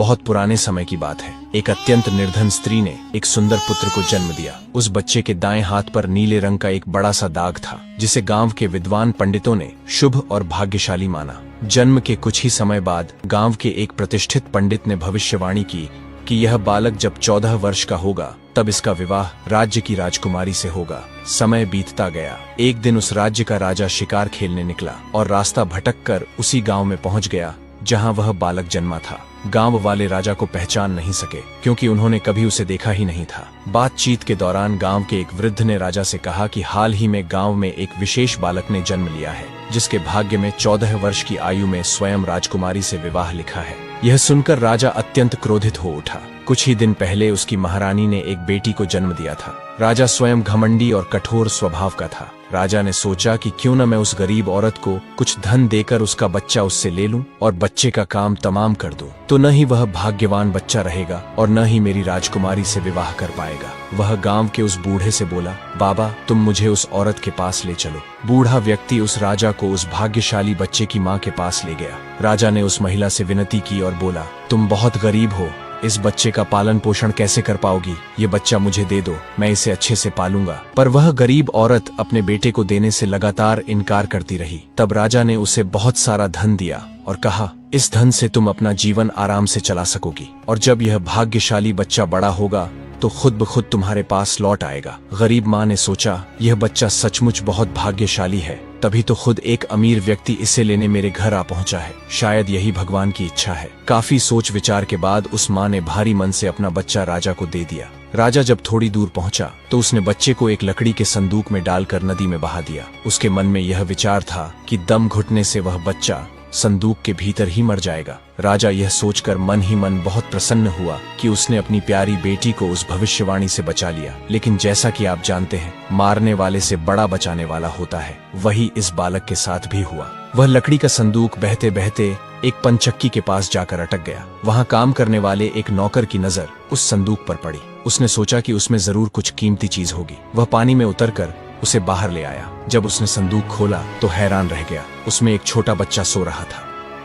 बहुत पुराने समय की बात है। एक अत्यंत निर्धन स्त्री ने एक सुंदर पुत्र को जन्म दिया। उस बच्चे के दाएं हाथ पर नीले रंग का एक बड़ा सा दाग था, जिसे गांव के विद्वान पंडितों ने शुभ और भाग्यशाली माना। जन्म के कुछ ही समय बाद गांव के एक प्रतिष्ठित पंडित ने भविष्यवाणी की कि यह बालक जब 14 वर्ष का होगा तब इसका विवाह राज्य की राजकुमारी से होगा। समय बीतता गया। एक दिन उस राज्य का राजा शिकार खेलने निकला और रास्ता भटक कर उसी गांव में पहुंच गया जहां वह बालक जन्मा था। गांव वाले राजा को पहचान नहीं सके, क्योंकि उन्होंने कभी उसे देखा ही नहीं था। बातचीत के दौरान गांव के एक वृद्ध ने राजा से कहा कि हाल ही में गांव में एक विशेष बालक ने जन्म लिया है, जिसके भाग्य में 14 वर्ष की आयु में स्वयं राजकुमारी से विवाह लिखा है। यह सुनकर राजा अत्यंत क्रोधित हो उठा। कुछ ही दिन पहले उसकी महारानी ने एक बेटी को जन्म दिया था। राजा स्वयं घमंडी और कठोर स्वभाव का था। राजा ने सोचा कि क्यों न मैं उस गरीब औरत को कुछ धन देकर उसका बच्चा उससे ले लूं और बच्चे का काम तमाम कर दूं, तो न ही वह भाग्यवान बच्चा रहेगा और न ही मेरी राजकुमारी से विवाह कर पाएगा। वह गांव के उस बूढ़े से बोला, बाबा तुम मुझे उस औरत के पास ले चलो। बूढ़ा व्यक्ति उस राजा को उस भाग्यशाली बच्चे की माँ के पास ले गया। राजा ने उस महिला से विनती की और बोला, तुम बहुत गरीब हो, इस बच्चे का पालन पोषण कैसे कर पाओगी? ये बच्चा मुझे दे दो, मैं इसे अच्छे से पालूंगा। पर वह गरीब औरत अपने बेटे को देने से लगातार इनकार करती रही। तब राजा ने उसे बहुत सारा धन दिया और कहा, इस धन से तुम अपना जीवन आराम से चला सकोगी, और जब यह भाग्यशाली बच्चा बड़ा होगा तो खुद ब खुद तुम्हारे पास लौट आएगा। गरीब माँ ने सोचा, यह बच्चा सचमुच बहुत भाग्यशाली है, तभी तो खुद एक अमीर व्यक्ति इसे लेने मेरे घर आ पहुंचा है। शायद यही भगवान की इच्छा है। काफी सोच विचार के बाद उस माँ ने भारी मन से अपना बच्चा राजा को दे दिया। राजा जब थोड़ी दूर पहुंचा तो उसने बच्चे को एक लकड़ी के संदूक में डालकर नदी में बहा दिया। उसके मन में यह विचार था कि दम घुटने से वह बच्चा संदूक के भीतर ही मर जाएगा। राजा यह सोचकर मन ही मन बहुत प्रसन्न हुआ कि उसने अपनी प्यारी बेटी को उस भविष्यवाणी से बचा लिया। लेकिन जैसा कि आप जानते हैं, मारने वाले से बड़ा बचाने वाला होता है। वही इस बालक के साथ भी हुआ। वह लकड़ी का संदूक बहते बहते एक पंचक्की के पास जाकर अटक गया। वहां काम करने वाले एक नौकर की नजर उस संदूक पर पड़ी। उसने सोचा कि उसमें जरूर कुछ कीमती चीज होगी। वह पानी में उतरकर उसे बाहर ले आया। जब उसने संदूक खोला तो हैरान रह गया। उसमें एक छोटा बच्चा सो रहा था।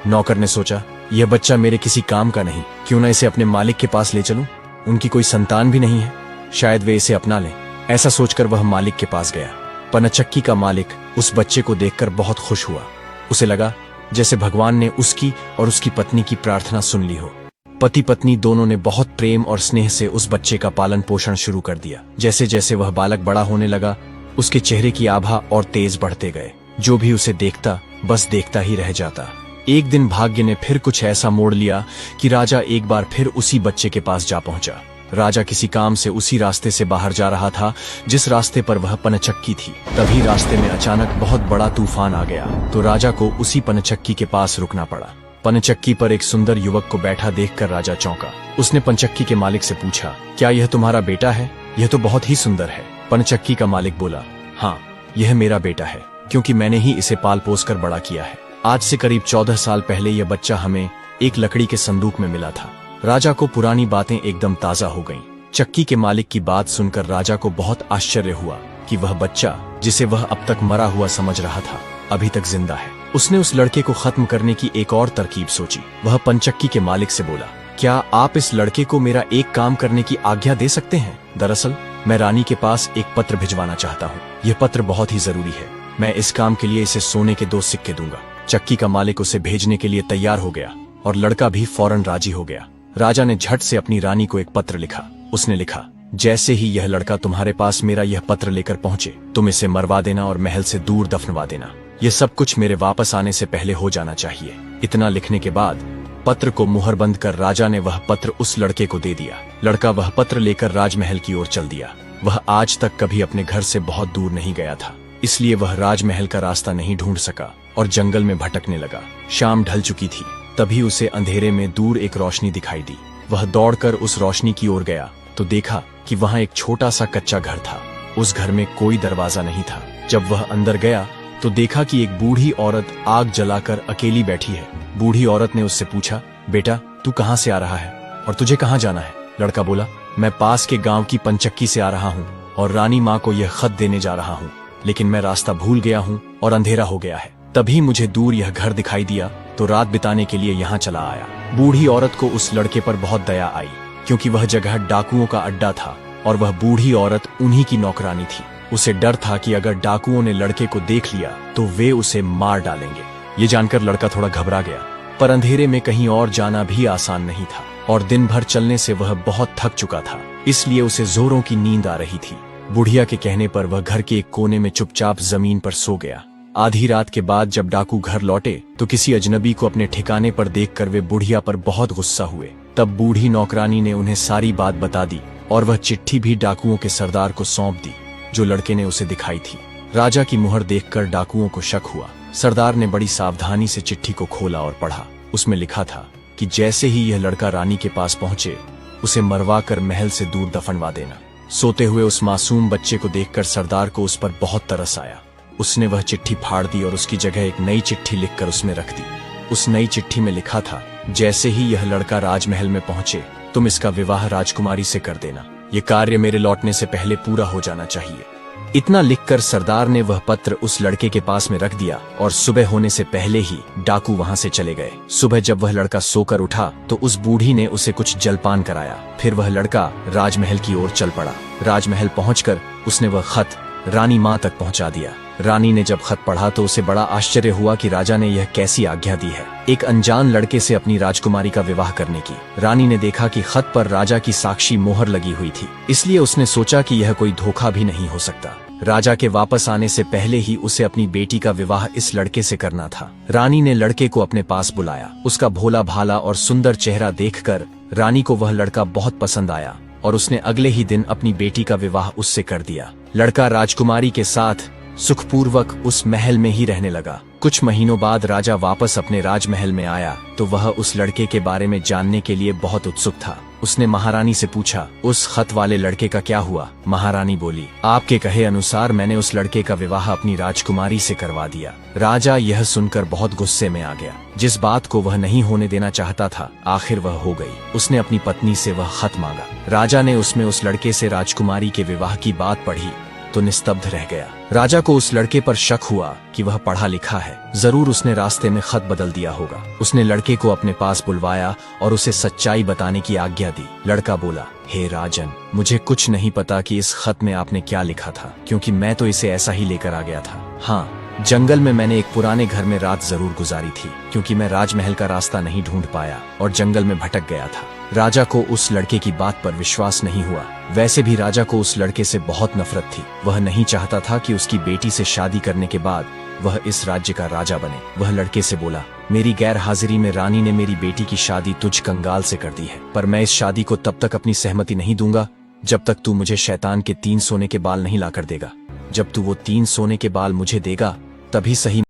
नौकर ने सोचा, यह बच्चा मेरे किसी काम का नहीं, क्यों न इसे अपने मालिक के पास ले चलूं? उनकी कोई संतान भी नहीं है, शायद वे इसे अपना लें। ऐसा सोचकर वह मालिक के पास गया। पनचक्की का मालिक उस बच्चे को देखकर बहुत खुश हुआ। उसे लगा जैसे भगवान ने उसकी और उसकी पत्नी की प्रार्थना सुन ली हो। पति पत्नी दोनों ने बहुत प्रेम और स्नेह से उस बच्चे का पालन पोषण शुरू कर दिया। जैसे जैसे वह बालक बड़ा होने लगा, उसके चेहरे की आभा और तेज बढ़ते गए। जो भी उसे देखता बस देखता ही रह जाता। एक दिन भाग्य ने फिर कुछ ऐसा मोड़ लिया कि राजा एक बार फिर उसी बच्चे के पास जा पहुंचा। राजा किसी काम से उसी रास्ते से बाहर जा रहा था जिस रास्ते पर वह पनचक्की थी। तभी रास्ते में अचानक बहुत बड़ा तूफान आ गया, तो राजा को उसी पनचक्की के पास रुकना पड़ा। पनचक्की पर एक सुंदर युवक को बैठा देखकर राजा चौंका। उसने पनचक्की के मालिक से पूछा, क्या यह तुम्हारा बेटा है? यह तो बहुत ही सुंदर है। पनचक्की का मालिक बोला, हाँ यह मेरा बेटा है, क्योंकि मैंने ही इसे पाल पोस कर बड़ा किया है। आज से करीब 14 साल पहले यह बच्चा हमें एक लकड़ी के संदूक में मिला था। राजा को पुरानी बातें एकदम ताजा हो गईं। चक्की के मालिक की बात सुनकर राजा को बहुत आश्चर्य हुआ कि वह बच्चा, जिसे वह अब तक मरा हुआ समझ रहा था, अभी तक जिंदा है। उसने उस लड़के को खत्म करने की एक और तरकीब सोची। वह पंचक्की के मालिक से बोला, क्या आप इस लड़के को मेरा एक काम करने की आज्ञा दे सकते हैं? दरअसल मैं रानी के पास एक पत्र भिजवाना चाहता हूँ। यह पत्र बहुत ही जरूरी है। मैं इस काम के लिए इसे सोने के 2 सिक्के दूंगा। चक्की का मालिक उसे भेजने के लिए तैयार हो गया और लड़का भी फौरन राजी हो गया। राजा ने झट से अपनी रानी को एक पत्र लिखा। उसने लिखा, जैसे ही यह लड़का तुम्हारे पास मेरा यह पत्र लेकर पहुंचे, तुम इसे मरवा देना और महल से दूर दफनवा देना। यह सब कुछ मेरे वापस आने से पहले हो जाना चाहिए। इतना लिखने के बाद पत्र को मुहरबंद कर राजा ने वह पत्र उस लड़के को दे दिया। लड़का वह पत्र लेकर राजमहल की ओर चल दिया। वह आज तक कभी अपने घर से बहुत दूर नहीं गया था, इसलिए वह राजमहल का रास्ता नहीं ढूंढ सका और जंगल में भटकने लगा। शाम ढल चुकी थी। तभी उसे अंधेरे में दूर एक रोशनी दिखाई दी। वह दौड़कर उस रोशनी की ओर गया तो देखा कि वहां एक छोटा सा कच्चा घर था। उस घर में कोई दरवाजा नहीं था। जब वह अंदर गया तो देखा कि एक बूढ़ी औरत आग जलाकर अकेली बैठी है। बूढ़ी औरत ने उससे पूछा, बेटा तू कहाँ से आ रहा है और तुझे कहाँ जाना है? लड़का बोला, मैं पास के गांव की पंचक्की से आ रहा हूँ और रानी माँ को यह खत देने जा रहा हूँ, लेकिन मैं रास्ता भूल गया हूँ और अंधेरा हो गया है। तभी मुझे दूर यह घर दिखाई दिया तो रात बिताने के लिए यहाँ चला आया। बूढ़ी औरत को उस लड़के पर बहुत दया आई, क्योंकि वह जगह डाकुओं का अड्डा था और वह बूढ़ी औरत उन्हीं की नौकरानी थी। उसे डर था कि अगर डाकुओं ने लड़के को देख लिया तो वे उसे मार डालेंगे। ये जानकर लड़का थोड़ा घबरा गया, पर अंधेरे में कहीं और जाना भी आसान नहीं था और दिन भर चलने से वह बहुत थक चुका था, इसलिए उसे जोरों की नींद आ रही थी। बुढ़िया के कहने पर वह घर के एक कोने में चुपचाप जमीन पर सो गया। आधी रात के बाद जब डाकू घर लौटे तो किसी अजनबी को अपने ठिकाने पर देखकर वे बुढ़िया पर बहुत गुस्सा हुए। तब बूढ़ी नौकरानी ने उन्हें सारी बात बता दी और वह चिट्ठी भी डाकुओं के सरदार को सौंप दी जो लड़के ने उसे दिखाई थी। राजा की मुहर देखकर डाकुओं को शक हुआ। सरदार ने बड़ी सावधानी से चिट्ठी को खोला और पढ़ा। उसमें लिखा था कि जैसे ही यह लड़का रानी के पास पहुंचे उसे मरवा कर महल से दूर दफनवा देना। सोते हुए उस मासूम बच्चे को देखकर सरदार को उस पर बहुत तरस आया। उसने वह चिट्ठी फाड़ दी और उसकी जगह एक नई चिट्ठी लिखकर उसमें रख दी। उस नई चिट्ठी में लिखा था, जैसे ही यह लड़का राजमहल में पहुंचे तुम इसका विवाह राजकुमारी से कर देना। ये कार्य मेरे लौटने से पहले पूरा हो जाना चाहिए। इतना लिखकर सरदार ने वह पत्र उस लड़के के पास में रख दिया और सुबह होने से पहले ही डाकू वहां से चले गए। सुबह जब वह लड़का सोकर उठा तो उस बूढ़ी ने उसे कुछ जलपान कराया। फिर वह लड़का राजमहल की ओर चल पड़ा। राजमहल पहुंचकर उसने वह खत रानी माँ तक पहुंचा दिया। रानी ने जब खत पढ़ा तो उसे बड़ा आश्चर्य हुआ कि राजा ने यह कैसी आज्ञा दी है, एक अनजान लड़के से अपनी राजकुमारी का विवाह करने की। रानी ने देखा कि खत पर राजा की साक्षी मोहर लगी हुई थी, इसलिए उसने सोचा कि यह कोई धोखा भी नहीं हो सकता। राजा के वापस आने से पहले ही उसे अपनी बेटी का विवाह इस लड़के से करना था। रानी ने लड़के को अपने पास बुलाया। उसका भोला भाला और सुंदर चेहरा देखकर रानी को वह लड़का बहुत पसंद आया और उसने अगले ही दिन अपनी बेटी का विवाह उससे कर दिया। लड़का राजकुमारी के साथ सुखपूर्वक उस महल में ही रहने लगा। कुछ महीनों बाद राजा वापस अपने राजमहल में आया तो वह उस लड़के के बारे में जानने के लिए बहुत उत्सुक था। उसने महारानी से पूछा, उस खत वाले लड़के का क्या हुआ? महारानी बोली, आपके कहे अनुसार मैंने उस लड़के का विवाह अपनी राजकुमारी से करवा दिया। राजा यह सुनकर बहुत गुस्से में आ गया। जिस बात को वह नहीं होने देना चाहता था आखिर वह हो गई। उसने अपनी पत्नी से वह खत मांगा। राजा ने उसमें उस लड़के से राजकुमारी के विवाह की बात पढ़ी तो निस्तब्ध रह गया। राजा को उस लड़के पर शक हुआ कि वह पढ़ा लिखा है, जरूर उसने रास्ते में खत बदल दिया होगा। उसने लड़के को अपने पास बुलवाया और उसे सच्चाई बताने की आज्ञा दी। लड़का बोला, हे राजन, मुझे कुछ नहीं पता कि इस खत में आपने क्या लिखा था, क्योंकि मैं तो इसे ऐसा ही लेकर आ गया था। हाँ, जंगल में मैंने एक पुराने घर में रात जरूर गुजारी थी, क्योंकि मैं राजमहल का रास्ता नहीं ढूंढ पाया और जंगल में भटक गया था। राजा को उस लड़के की बात पर विश्वास नहीं हुआ। वैसे भी राजा को उस लड़के से बहुत नफरत थी। वह नहीं चाहता था कि उसकी बेटी से शादी करने के बाद वह इस राज्य का राजा बने। वह लड़के से बोला, मेरी गैर हाजिरी में रानी ने मेरी बेटी की शादी तुझ कंगाल से कर दी है, पर मैं इस शादी को तब तक अपनी सहमति नहीं दूंगा जब तक तू मुझे शैतान के 3 सोने के बाल नहीं लाकर देगा। जब तू वो 3 सोने के बाल मुझे देगा तभी सही